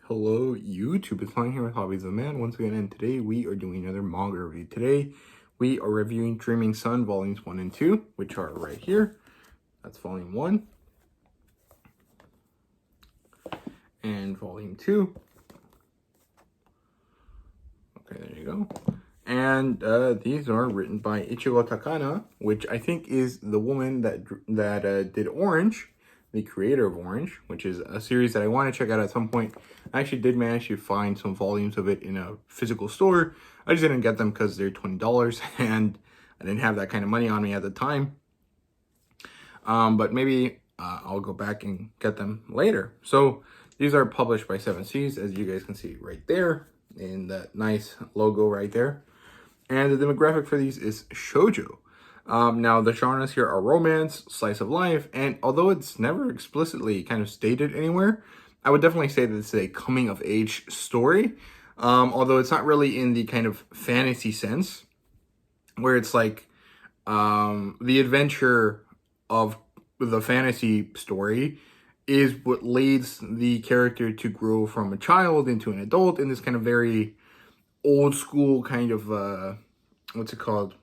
Hello YouTube, it's Manga here with Hobbies of the Man once again, and today we are doing another manga review. Today we are reviewing Dreaming Sun volumes 1 and 2, which are right here. That's volume 1 and volume 2. Okay, there you go. And these are written by Ichigo Takana, which I think is the woman that did Orange, the creator of Orange, which is a series that I want to check out at some point. I actually did manage to find some volumes of it in a physical store. I just didn't get them because they're $20 and I didn't have that kind of money on me at the time. But maybe I'll go back and get them later. So these are published by 7 Seas, as you guys can see right there in that nice logo right there. And the demographic for these is Shojo. Now, the genres here are romance, slice of life, and although it's never explicitly kind of stated anywhere, I would definitely say that this is a coming-of-age story, although it's not really in the kind of fantasy sense, where it's like the adventure of the fantasy story is what leads the character to grow from a child into an adult in this kind of very old-school kind of, what's it called?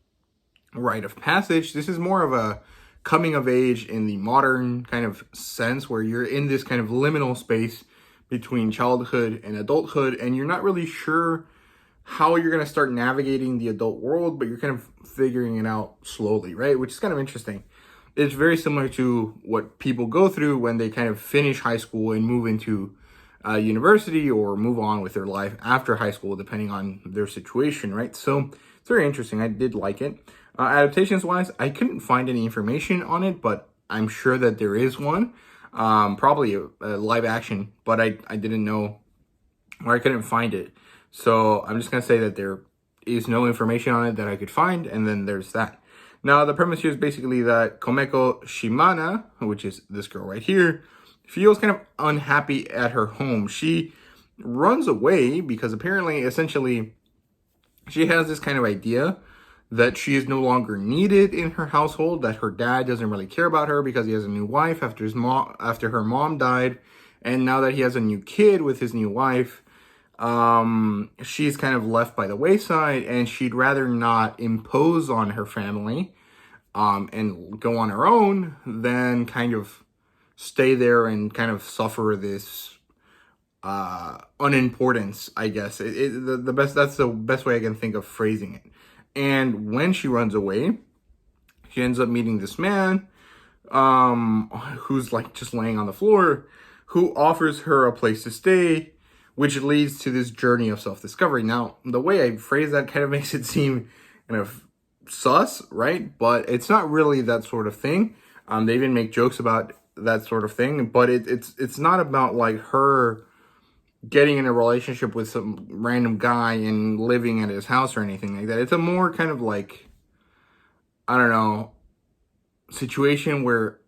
Rite of passage. This is more of a coming of age in the modern kind of sense, where you're in this kind of liminal space between childhood and adulthood, and you're not really sure how you're going to start navigating the adult world, but you're kind of figuring it out slowly, right? Which is kind of interesting. It's very similar to what people go through when they kind of finish high school and move into university or move on with their life after high school, depending on their situation, right? So it's very interesting. I did like it. Adaptations-wise, I couldn't find any information on it, but I'm sure that there is one. Probably a live action, but I didn't know, or I couldn't find it. So I'm just going to say that there is no information on it that I could find, and then there's that. Now, the premise here is basically that Komeko Shimana, which is this girl right here, feels kind of unhappy at her home. She runs away because apparently, essentially, she has this kind of idea that she is no longer needed in her household, that her dad doesn't really care about her because he has a new wife after her mom died, and now that he has a new kid with his new wife, she's kind of left by the wayside, and she'd rather not impose on her family and go on her own than kind of stay there and kind of suffer this unimportance, I guess. That's the best way I can think of phrasing it. And when she runs away, she ends up meeting this man who's like just laying on the floor, who offers her a place to stay, which leads to this journey of self-discovery. Now, the way I phrase that kind of makes it seem kind of sus, right? But it's not really that sort of thing. They even make jokes about that sort of thing, but it's not about like her getting in a relationship with some random guy and living at his house or anything like that. It's a more kind of like, I don't know, situation where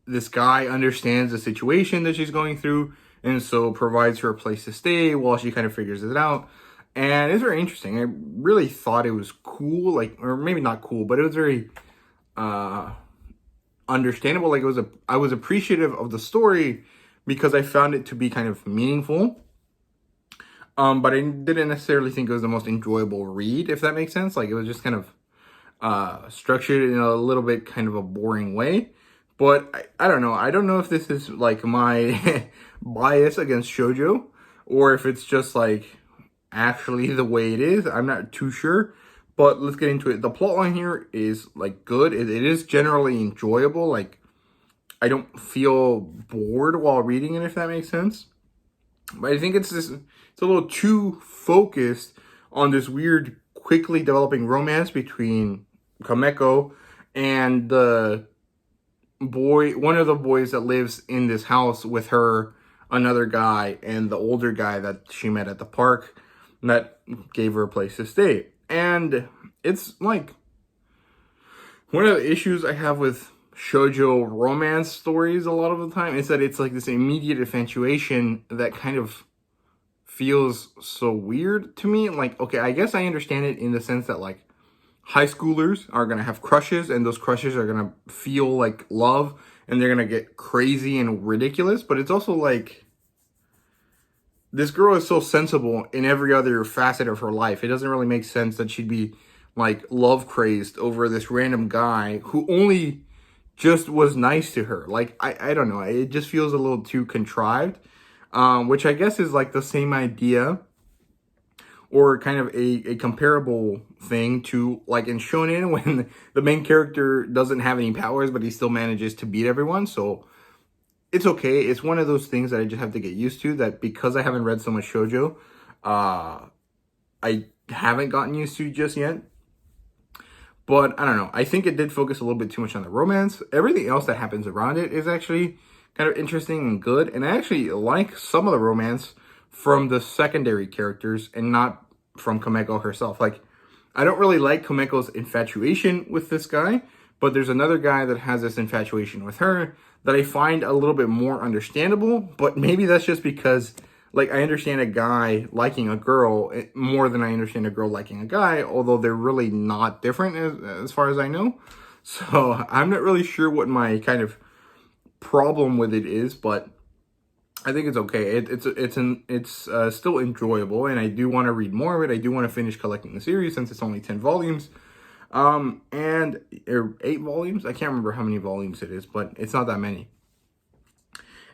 this guy understands the situation that she's going through and so provides her a place to stay while she kind of figures it out. And it's very interesting. I really thought it was cool, like, or maybe not cool, but it was very understandable. Like, I was appreciative of the story because I found it to be kind of meaningful. But I didn't necessarily think it was the most enjoyable read, if that makes sense. Like, it was just kind of structured in a little bit kind of a boring way. But I don't know. I don't know if this is like my bias against shoujo, or if it's just like actually the way it is. I'm not too sure. But let's get into it. The plot line here is like good. It is generally enjoyable. Like, I don't feel bored while reading it, if that makes sense. But I think it's a little too focused on this weird, quickly developing romance between Komeko and the boy, one of the boys that lives in this house with her, another guy, and the older guy that she met at the park that gave her a place to stay. And it's like, one of the issues I have with shoujo romance stories a lot of the time is that it's like this immediate infatuation that kind of feels so weird to me. Like, okay, I guess I understand it in the sense that like high schoolers are going to have crushes, and those crushes are going to feel like love, and they're going to get crazy and ridiculous. But it's also like, this girl is so sensible in every other facet of her life. It doesn't really make sense that she'd be like love crazed over this random guy who only just was nice to her. Like, I don't know. It just feels a little too contrived, which I guess is like the same idea or kind of a comparable thing to like in Shonen when the main character doesn't have any powers, but he still manages to beat everyone. So it's okay. It's one of those things that I just have to get used to, that because I haven't read so much shoujo, I haven't gotten used to just yet. But I don't know. I think it did focus a little bit too much on the romance. Everything else that happens around it is actually kind of interesting and good. And I actually like some of the romance from the secondary characters and not from Komeko herself. Like, I don't really like Komeko's infatuation with this guy, but there's another guy that has this infatuation with her that I find a little bit more understandable. But maybe that's just because, like, I understand a guy liking a girl more than I understand a girl liking a guy, although they're really not different as far as I know. So I'm not really sure what my kind of problem with it is, but I think it's okay. It's still enjoyable, and I do want to read more of it. I do want to finish collecting the series since it's only 10 volumes. And 8 volumes. I can't remember how many volumes it is, but it's not that many.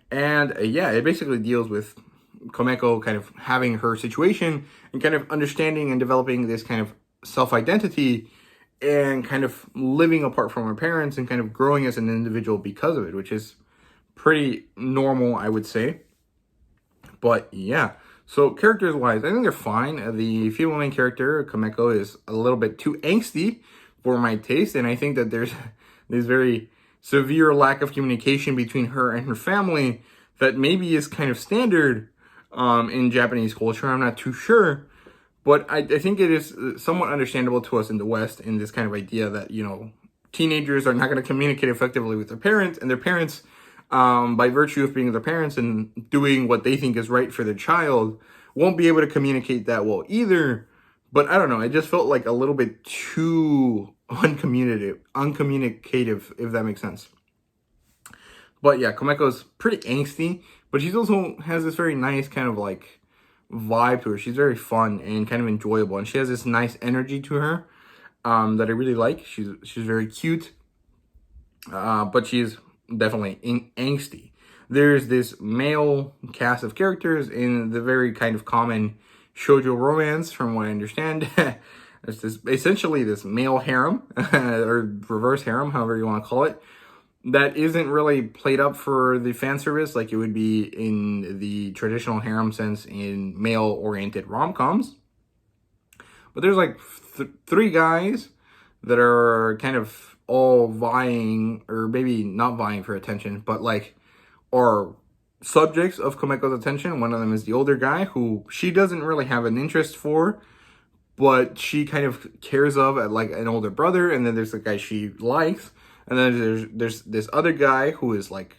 And yeah, it basically deals with Komeko kind of having her situation and kind of understanding and developing this kind of self-identity and kind of living apart from her parents and kind of growing as an individual because of it, which is pretty normal, I would say. But yeah, so characters-wise, I think they're fine. The female main character, Komeko, is a little bit too angsty for my taste, and I think that there's this very severe lack of communication between her and her family that maybe is kind of standard in Japanese culture. I'm not too sure, but I think it is somewhat understandable to us in the West, in this kind of idea that, you know, teenagers are not going to communicate effectively with their parents, and their parents, by virtue of being their parents and doing what they think is right for their child, won't be able to communicate that well either. But I don't know, it just felt like a little bit too uncommunicative, if that makes sense. But yeah, Komeko's pretty angsty, but she also has this very nice kind of like vibe to her. She's very fun and kind of enjoyable, and she has this nice energy to her that I really like. She's very cute, but she's definitely angsty. There's this male cast of characters in the very kind of common shoujo romance, from what I understand. It's essentially this male harem, or reverse harem, however you want to call it, that isn't really played up for the fan service like it would be in the traditional harem sense in male-oriented rom-coms. But there's like 3 guys that are kind of all vying, or maybe not vying for attention, but like are subjects of Komeko's attention. One of them is the older guy who she doesn't really have an interest for, but she kind of cares of at like an older brother. And then there's the guy she likes. And then there's this other guy who is like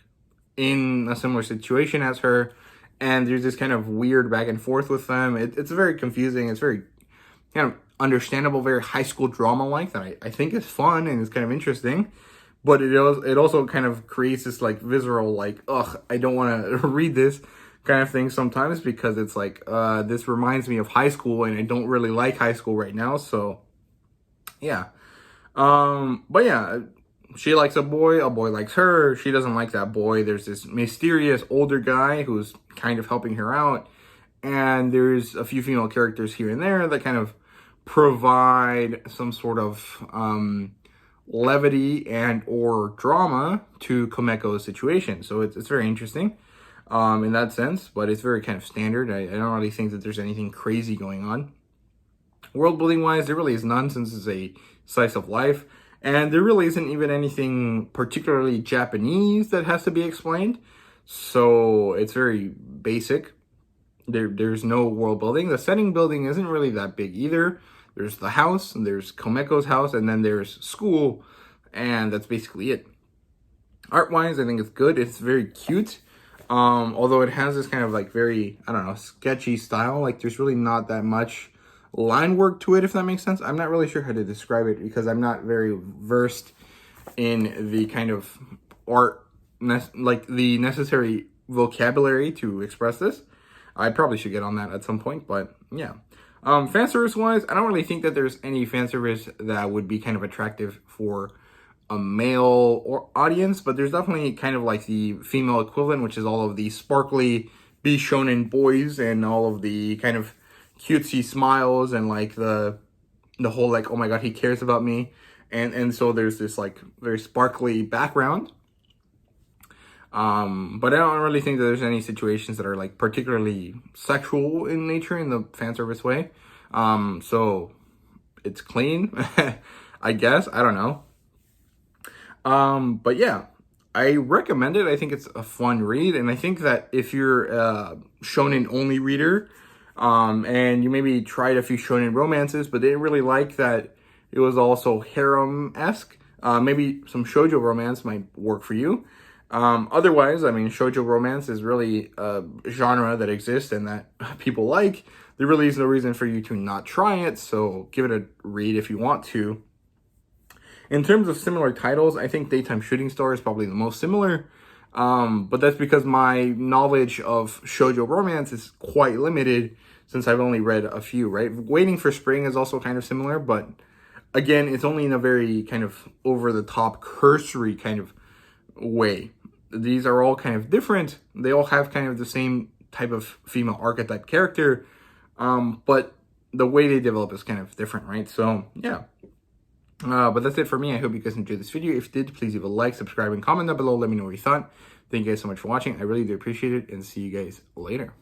in a similar situation as her. And there's this kind of weird back and forth with them. It's very confusing. It's very kind of understandable, very high school drama-like, that I think is fun and is kind of interesting. But it also kind of creates this like visceral, like, ugh, I don't want to read this kind of thing sometimes, because it's like, this reminds me of high school and I don't really like high school right now. So yeah. But yeah, she likes a boy likes her. She doesn't like that boy. There's this mysterious older guy who's kind of helping her out. And there's a few female characters here and there that kind of provide some sort of levity and or drama to Komeko's situation. So it's very interesting in that sense, but it's very kind of standard. I don't really think that there's anything crazy going on. World building wise, there really is none, since it's a slice of life. And there really isn't even anything particularly Japanese that has to be explained. So it's very basic. There's no world building. The setting building isn't really that big either. There's the house, and there's Komeko's house, and then there's school, and that's basically it. Art-wise, I think it's good. It's very cute. Although it has this kind of like very, I don't know, sketchy style. Like there's really not that much line work to it, if that makes sense. I'm not really sure how to describe it because I'm not very versed in the kind of art, like the necessary vocabulary to express this. I probably should get on that at some point, but yeah. Fan service wise, I don't really think that there's any fan service that would be kind of attractive for a male or audience, but there's definitely kind of like the female equivalent, which is all of the sparkly B shonen boys and all of the kind of cutesy smiles and like the whole like, oh my god, he cares about me, and so there's this like very sparkly background. But I don't really think that there's any situations that are like particularly sexual in nature in the fan service way. So it's clean, I guess. I don't know. But yeah, I recommend it. I think it's a fun read, and I think that if you're a shonen only reader, and you maybe tried a few shonen romances, but didn't really like that it was also harem-esque, maybe some shoujo romance might work for you. Otherwise, I mean, shoujo romance is really a genre that exists and that people like. There really is no reason for you to not try it, so give it a read if you want to. In terms of similar titles, I think Daytime Shooting Star is probably the most similar, but that's because my knowledge of shoujo romance is quite limited since I've only read a few, right? Waiting for Spring is also kind of similar, but again, it's only in a very kind of over-the-top, cursory kind of way. These are all kind of different. They all have kind of the same type of female archetype character, but the way they develop is kind of different, right? So, yeah. But that's it for me. I hope you guys enjoyed this video. If you did, please leave a like, subscribe, and comment down below. Let me know what you thought. Thank you guys so much for watching. I really do appreciate it, and see you guys later.